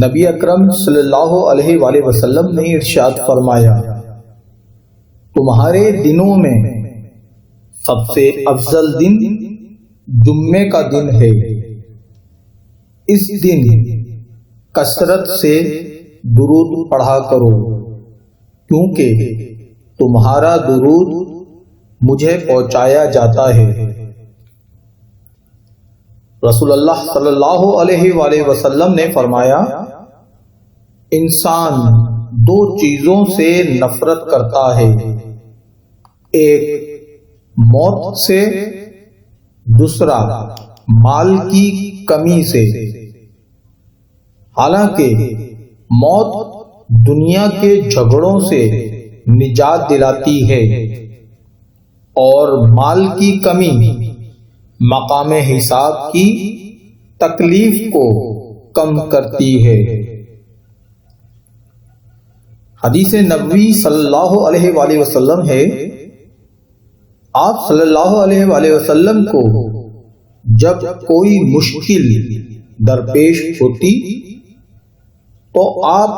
نبی اکرم صلی اللہ علیہ وآلہ وسلم نے ارشاد فرمایا، تمہارے دنوں میں سب سے افضل دن جمعے کا دن ہے۔ اس دن کثرت سے درود پڑھا کرو، کیونکہ تمہارا درود مجھے پہنچایا جاتا ہے۔ رسول اللہ صلی اللہ علیہ وآلہ وسلم نے فرمایا، انسان دو چیزوں سے نفرت کرتا ہے، ایک موت سے، دوسرا مال کی کمی سے۔ حالانکہ موت دنیا کے جھگڑوں سے نجات دلاتی ہے اور مال کی کمی مقام حساب کی تکلیف کو کم کرتی ہے۔ حدیث نبوی صلی اللہ علیہ وآلہ وسلم ہے، آپ صلی اللہ علیہ وآلہ وسلم کو جب کوئی مشکل درپیش ہوتی تو آپ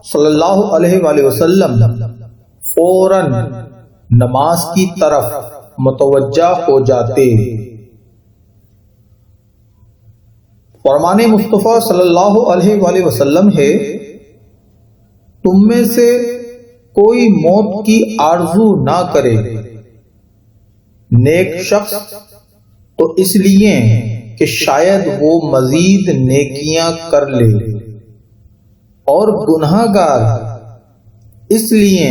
صلی اللہ علیہ وآلہ وسلم فوراً نماز کی طرف متوجہ ہو جاتے۔ فرمان مصطفیٰ صلی اللہ علیہ وآلہ وسلم ہے، تم میں سے کوئی موت کی آرزو نہ کرے، نیک شخص تو اس لیے کہ شاید وہ مزید نیکیاں کر لے، اور گناہگار اس لیے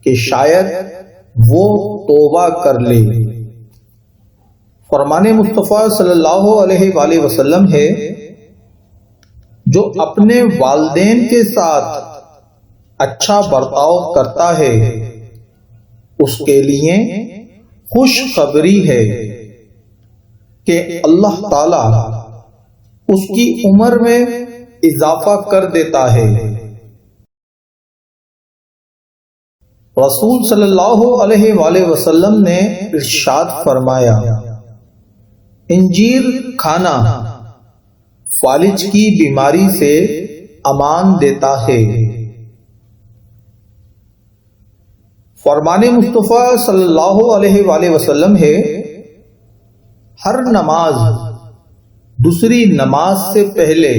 کہ شاید وہ توبہ کر لے۔ فرمان مصطفیٰ صلی اللہ علیہ وآلہ وسلم ہے، جو اپنے والدین کے ساتھ اچھا برتاؤ کرتا ہے اس کے لیے خوشخبری ہے کہ اللہ تعالی اس کی عمر میں اضافہ کر دیتا ہے۔ رسول صلی اللہ علیہ وآلہ وسلم نے ارشاد فرمایا، انجیر کھانا فالج کی بیماری سے امان دیتا ہے۔ فرمان مصطفیٰ صلی اللہ علیہ وآلہ وسلم ہے، ہر نماز دوسری نماز سے پہلے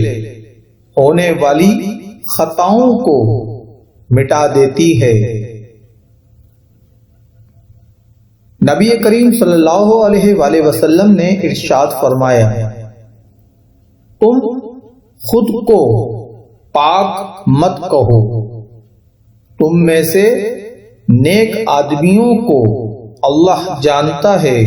ہونے والی خطاؤں کو مٹا دیتی ہے۔ نبی کریم صلی اللہ علیہ وآلہ وسلم نے ارشاد فرمایا، تم خود کو پاک مت کہو، تم میں سے نیک آدمیوں کو اللہ جانتا ہے